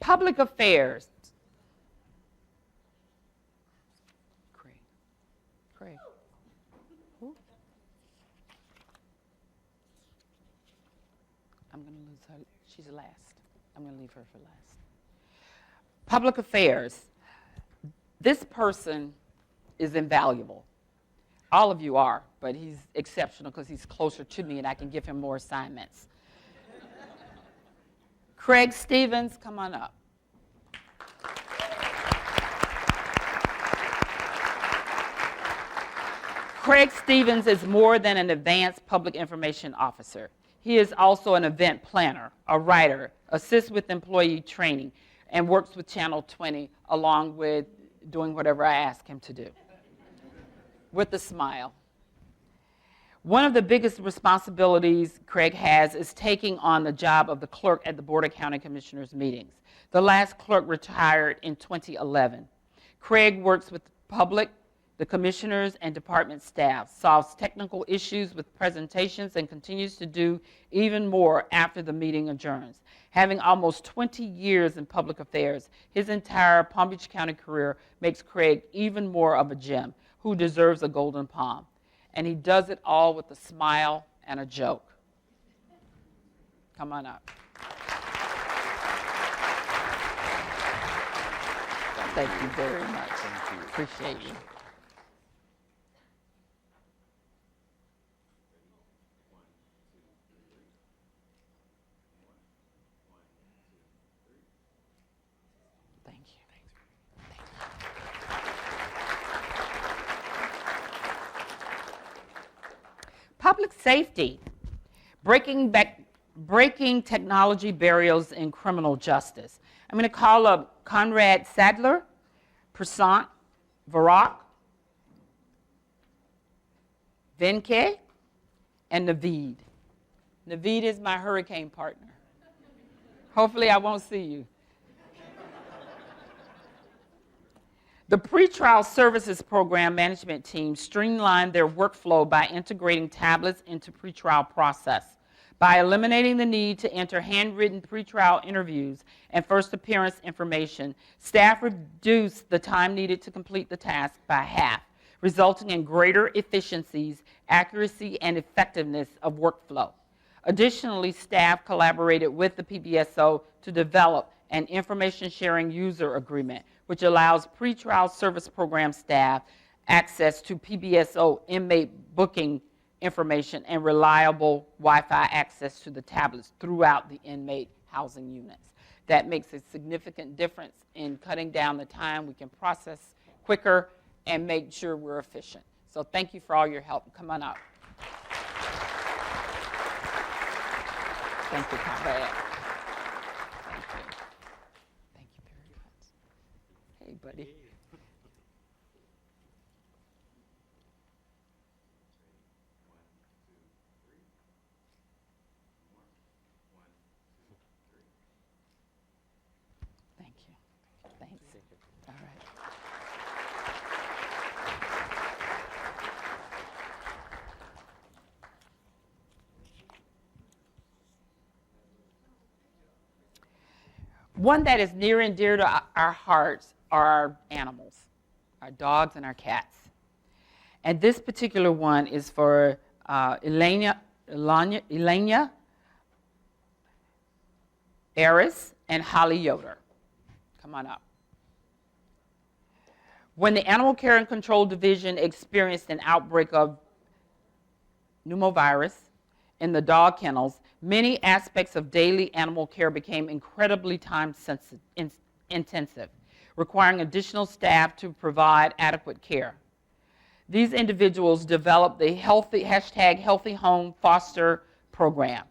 Public affairs. Craig. Craig. Who? I'm going to lose her. She's last. I'm going to leave her for last. Public affairs. This person is invaluable. All of you are, but he's exceptional because he's closer to me and I can give him more assignments. Craig Stevens, come on up. Craig Stevens is more than an advanced public information officer. He is also an event planner, a writer, assists with employee training, and works with Channel 20 along with doing whatever I ask him to do. With a smile. One of the biggest responsibilities Craig has is taking on the job of the clerk at the Board of County Commissioners meetings. The last clerk retired in 2011. Craig works with the public, the commissioners, and department staff, solves technical issues with presentations, and continues to do even more after the meeting adjourns. Having almost 20 years in public affairs, his entire Palm Beach County career makes Craig even more of a gem who deserves a golden palm. And he does it all with a smile and a joke. Come on up. Thank you very much. Thank you. Appreciate you. Thank you. Public safety, breaking technology barriers in criminal justice. I'm going to call up Conrad Sadler, Prasant Varak, Venke, and Naveed. Naveed is my hurricane partner. Hopefully I won't see you. The Pretrial Services Program management team streamlined their workflow by integrating tablets into pretrial process. By eliminating the need to enter handwritten pretrial interviews and first appearance information, staff reduced the time needed to complete the task by half, resulting in greater efficiencies, accuracy, and effectiveness of workflow. Additionally, staff collaborated with the PBSO to develop an information sharing user agreement, which allows pretrial service program staff access to PBSO inmate booking information and reliable Wi-Fi access to the tablets throughout the inmate housing units. That makes a significant difference in cutting down the time. We can process quicker and make sure we're efficient. So thank you for all your help. Come on up. Thank you, Conrad. Thank you. Thank you very much. Hey, buddy. Thank you. Thanks. All right. One that is near and dear to our hearts are our animals, our dogs and our cats. And this particular one is for Elena Eris and Holly Yoder. Come on up. When the Animal Care and Control Division experienced an outbreak of pneumovirus in the dog kennels, many aspects of daily animal care became incredibly time-intensive, requiring additional staff to provide adequate care. These individuals developed the Healthy Home Foster program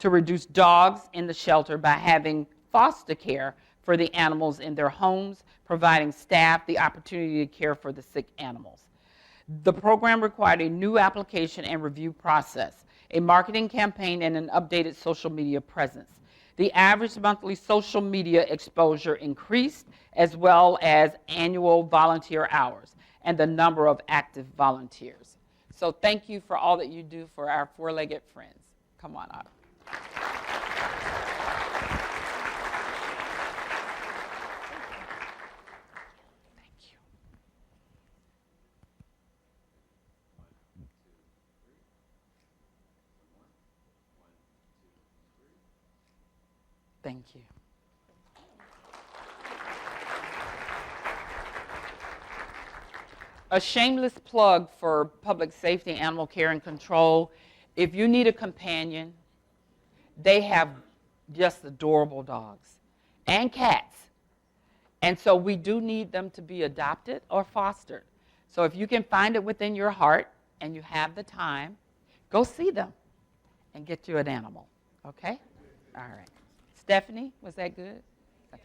to reduce dogs in the shelter by having foster care for the animals in their homes, providing staff the opportunity to care for the sick animals. The program required a new application and review process, a marketing campaign, and an updated social media presence. The average monthly social media exposure increased, as well as annual volunteer hours. and the number of active volunteers. So thank you for all that you do for our four-legged friends. Come on up. Thank you. Thank you. A shameless plug for public safety, animal care, and control. If you need a companion, they have just adorable dogs and cats. And so we do need them to be adopted or fostered. So if you can find it within your heart and you have the time, go see them and get you an animal, okay? All right. Stephanie, was that good? Okay.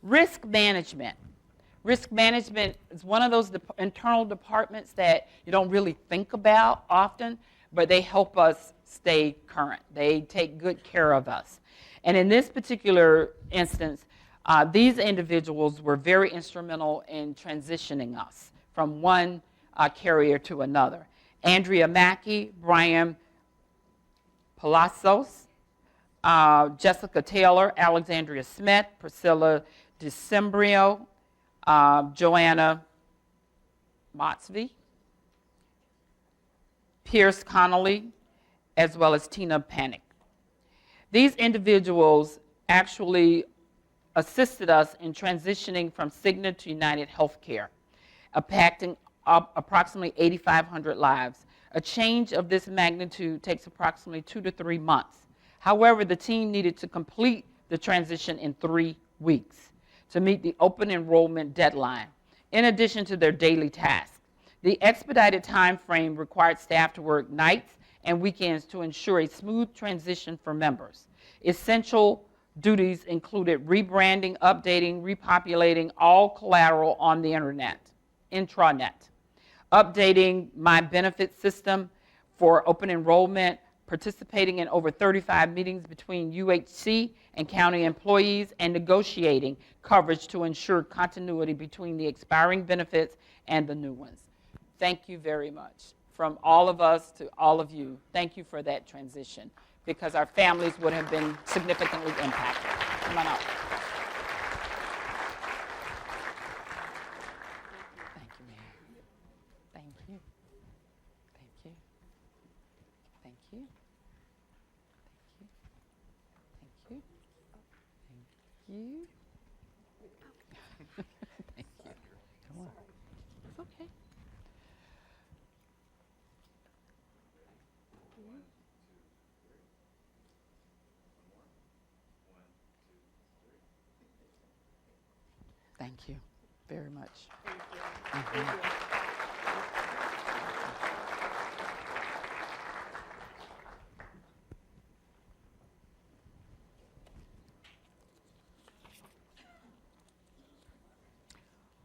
Risk management. Risk management is one of those internal departments that you don't really think about often, but they help us stay current. They take good care of us. And in this particular instance, these individuals were very instrumental in transitioning us from one carrier to another. Andrea Mackey, Brian Palacios, Jessica Taylor, Alexandria Smith, Priscilla Decembrio, Joanna Motsvey, Pierce Connolly, as well as Tina Panic. These individuals actually assisted us in transitioning from Cigna to United Healthcare, impacting approximately 8,500 lives. A change of this magnitude takes approximately 2 to 3 months. However, the team needed to complete the transition in 3 weeks to meet the open enrollment deadline, in addition to their daily tasks. The expedited time frame required staff to work nights and weekends to ensure a smooth transition for members. Essential duties included rebranding, updating, repopulating all collateral on the intranet, updating my benefit system for open enrollment, participating in over 35 meetings between UHC and county employees, and negotiating coverage to ensure continuity between the expiring benefits and the new ones. Thank you very much. From all of us to all of you, thank you for that transition, because our families would have been significantly impacted. Come on up. Thank you, ma'am. Thank you. Thank you. Thank you. Thank you. Thank you. Thank you. Come on. It's okay. Thank you very much. Thank you.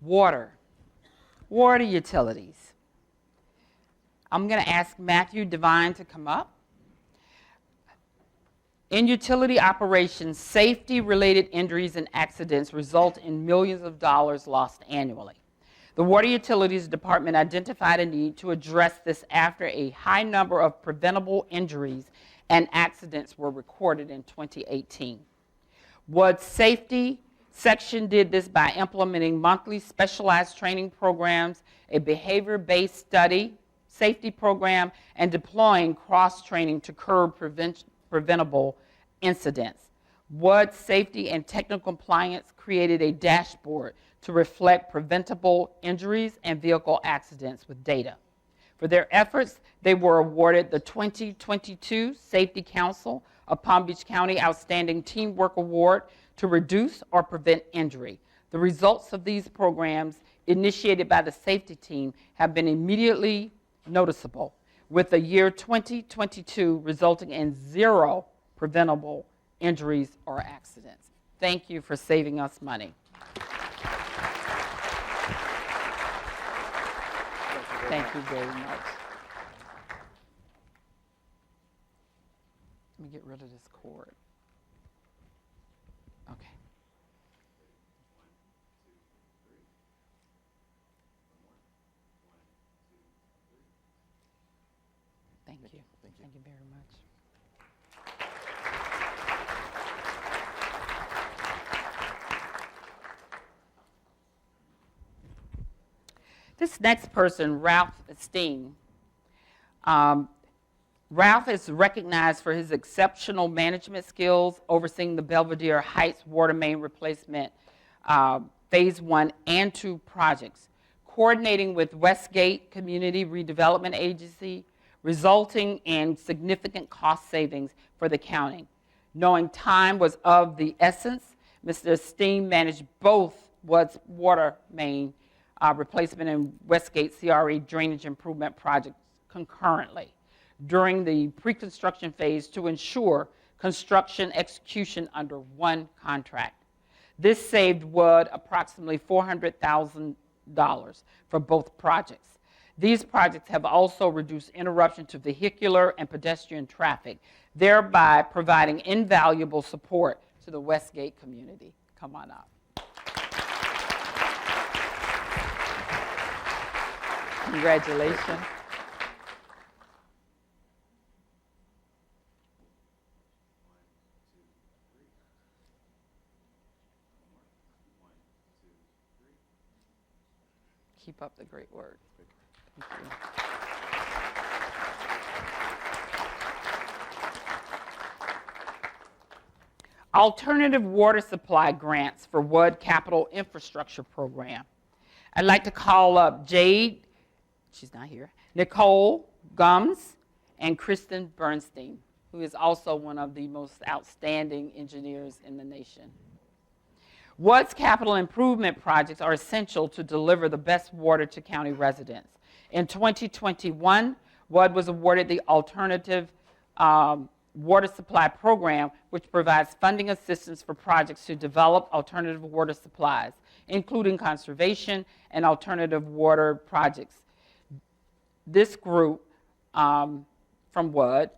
Water utilities. I'm going to ask Matthew Devine to come up. In utility operations, safety-related injuries and accidents result in millions of dollars lost annually. The Water Utilities Department identified a need to address this after a high number of preventable injuries and accidents were recorded in 2018. WUD's safety section did this by implementing monthly specialized training programs, a behavior-based study safety program, and deploying cross-training to curb preventable incidents. WUD Safety and Technical Compliance created a dashboard to reflect preventable injuries and vehicle accidents with data. For their efforts, they were awarded the 2022 Safety Council of Palm Beach County Outstanding Teamwork Award to reduce or prevent injury. The results of these programs, initiated by the safety team, have been immediately noticeable, with the year 2022 resulting in 0 preventable injuries or accidents. Thank you for saving us money. Thank you very much. Let me get rid of this cord. Okay. Thank you very much. This next person, Ralph Steen. Ralph is recognized for his exceptional management skills, overseeing the Belvedere Heights water main replacement Phase 1 and 2 projects, coordinating with Westgate Community Redevelopment Agency, resulting in significant cost savings for the county. Knowing time was of the essence, Mr. Steen managed both Wood's water main replacement and Westgate CRE drainage improvement projects concurrently during the pre-construction phase to ensure construction execution under one contract. This saved Wood approximately $400,000 for both projects. These projects have also reduced interruption to vehicular and pedestrian traffic, thereby providing invaluable support to the Westgate community. Come on up. Congratulations. Keep up the great work. Thank you. Alternative water supply grants for Wood Capital Infrastructure Program. I'd like to call up Jade, she's not here, Nicole Gums, and Kristen Bernstein, who is also one of the most outstanding engineers in the nation. Wood's capital improvement projects are essential to deliver the best water to county residents. In 2021, Wood was awarded the Alternative Water Supply Program, which provides funding assistance for projects to develop alternative water supplies, including conservation and alternative water projects. This group from Wood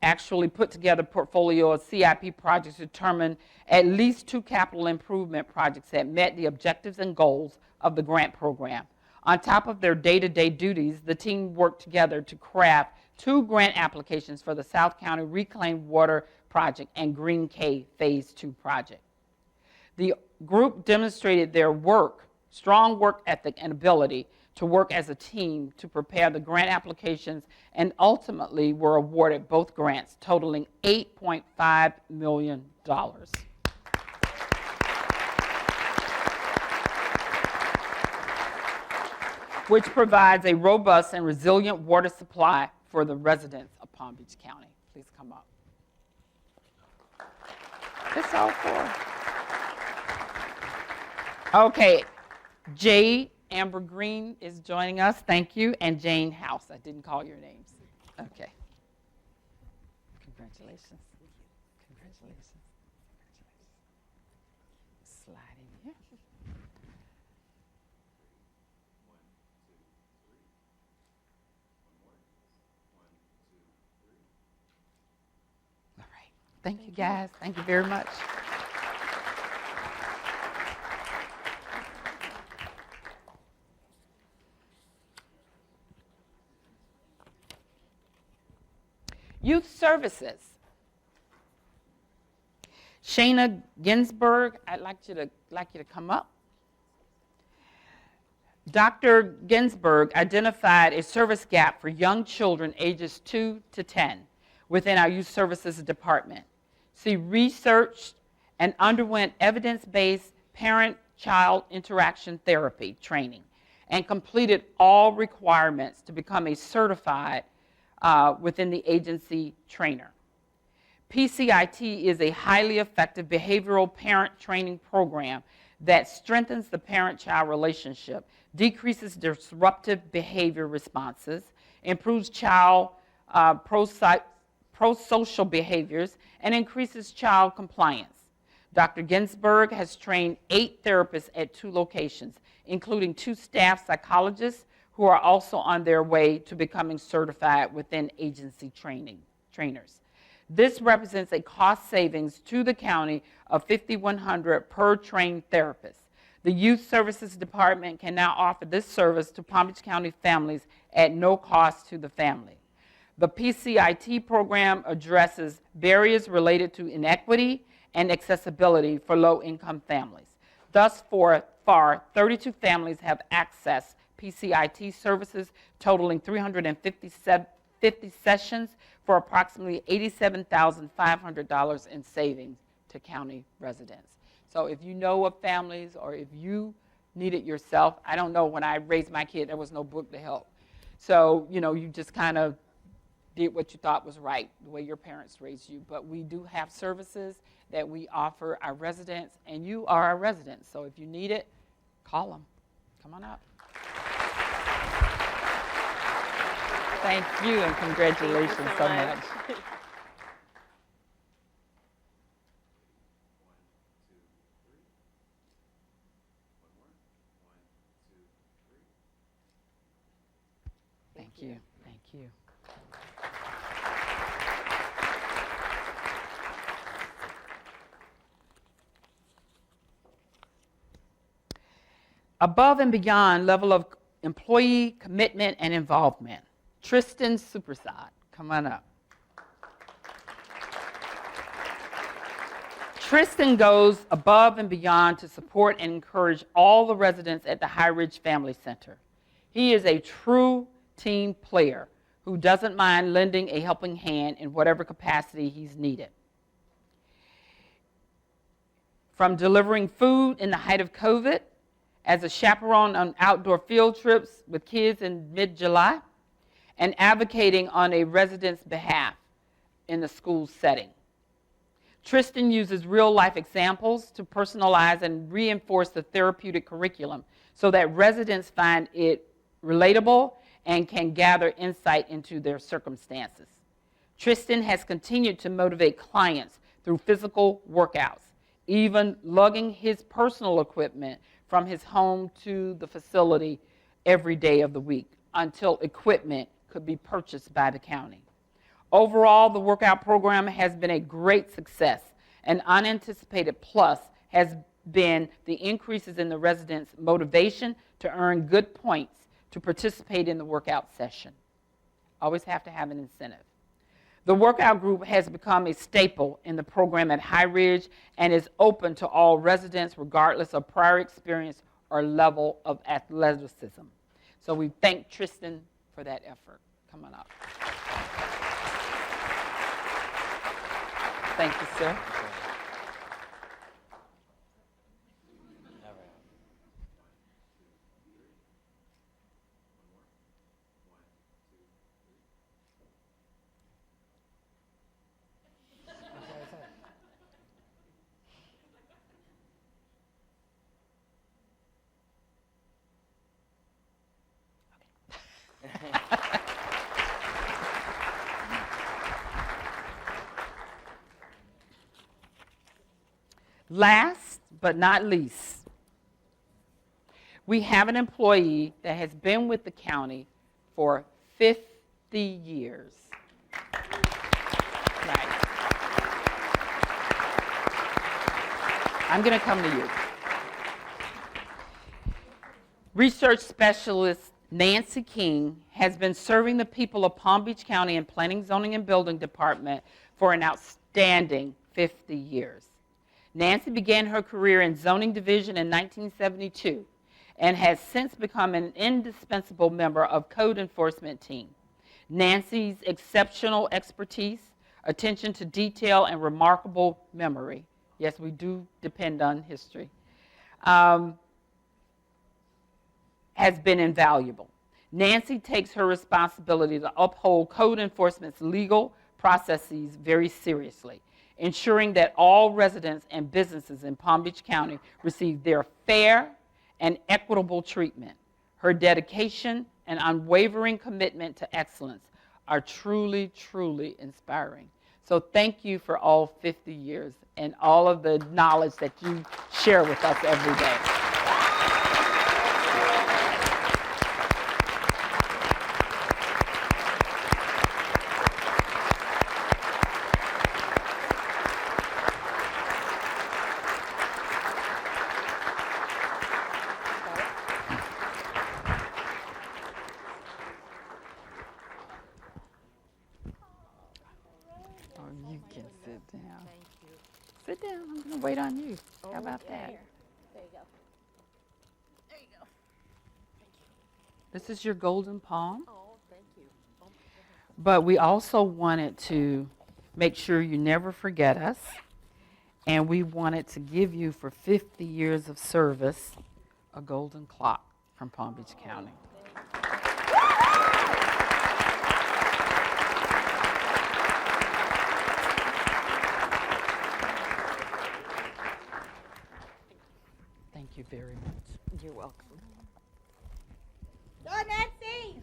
actually put together a portfolio of CIP projects to determine at least 2 capital improvement projects that met the objectives and goals of the grant program. On top of their day-to-day duties, the team worked together to craft 2 grant applications for the South County Reclaimed Water Project and Green Cave Phase 2 project. The group demonstrated their strong work ethic and ability to work as a team to prepare the grant applications, and ultimately were awarded both grants totaling $8.5 million. Which provides a robust and resilient water supply for the residents of Palm Beach County. Please come up. That's all for. Okay, Jade Amber Green is joining us. Thank you. And Jane House. I didn't call your names. Okay. Congratulations. Congratulations. Slide in here. All right. Thank you, guys. Thank you very much. Youth Services. Shayna Ginsburg, I'd like you to come up. Dr. Ginsburg identified a service gap for young children ages 2 to 10 within our Youth Services Department. She researched and underwent evidence-based parent-child interaction therapy training and completed all requirements to become a certified within the agency trainer. PCIT is a highly effective behavioral parent training program that strengthens the parent-child relationship, decreases disruptive behavior responses, improves child pro-social behaviors, and increases child compliance. Dr. Ginsburg has trained 8 therapists at 2 locations, including 2 staff psychologists who are also on their way to becoming certified within agency trainers. This represents a cost savings to the county of $5,100 per trained therapist. The Youth Services Department can now offer this service to Palm Beach County families at no cost to the family. The PCIT program addresses barriers related to inequity and accessibility for low-income families. Thus far, 32 families have accessed PCIT services totaling 350 sessions for approximately $87,500 in savings to county residents. So if you know of families or if you need it yourself, I don't know, when I raised my kid, there was no book to help. So, you just kind of did what you thought was right, the way your parents raised you. But we do have services that we offer our residents, and you are our residents. So if you need it, call them. Come on up. Thank you, and congratulations so much. Thank you. Thank you. Above and beyond level of employee commitment and involvement, Tristan Supersad, come on up. Tristan goes above and beyond to support and encourage all the residents at the High Ridge Family Center. He is a true team player who doesn't mind lending a helping hand in whatever capacity he's needed. From delivering food in the height of COVID, as a chaperone on outdoor field trips with kids in mid-July, and advocating on a resident's behalf in the school setting. Tristan uses real-life examples to personalize and reinforce the therapeutic curriculum so that residents find it relatable and can gather insight into their circumstances. Tristan has continued to motivate clients through physical workouts, even lugging his personal equipment from his home to the facility every day of the week until equipment could be purchased by the county. Overall, the workout program has been a great success. An unanticipated plus has been the increases in the residents' motivation to earn good points to participate in the workout session. Always have to have an incentive. The workout group has become a staple in the program at High Ridge and is open to all residents regardless of prior experience or level of athleticism. So we thank Tristan for that effort. Come on up. Thank you, sir. Last but not least, we have an employee that has been with the county for 50 years. Right. I'm going to come to you. Research specialist Nancy King has been serving the people of Palm Beach County in Planning, Zoning, and Building Department for an outstanding 50 years. Nancy began her career in Zoning Division in 1972 and has since become an indispensable member of Code Enforcement team. Nancy's exceptional expertise, attention to detail, and remarkable memory, yes, we do depend on history, has been invaluable. Nancy takes her responsibility to uphold Code Enforcement's legal processes very seriously, ensuring that all residents and businesses in Palm Beach County receive their fair and equitable treatment. Her dedication and unwavering commitment to excellence are truly, truly inspiring. So thank you for all 50 years and all of the knowledge that you share with us every day. Sit down, I'm going to wait on you. How about that? There you go. There you go. This is your golden palm. Oh, thank you. Oh, my goodness. But we also wanted to make sure you never forget us. And we wanted to give you, for 50 years of service, a golden clock from Palm Beach County. Thank you very much. You're welcome. Go, Nancy!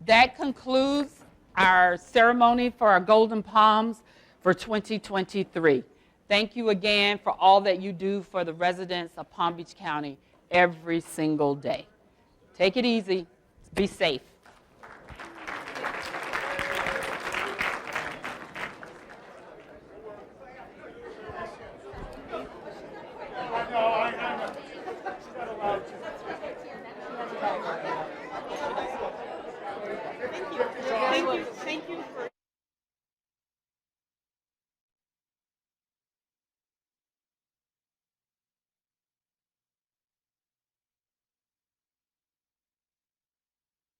That concludes our ceremony for our Golden Palms for 2023. Thank you again for all that you do for the residents of Palm Beach County every single day. Take it easy. Be safe.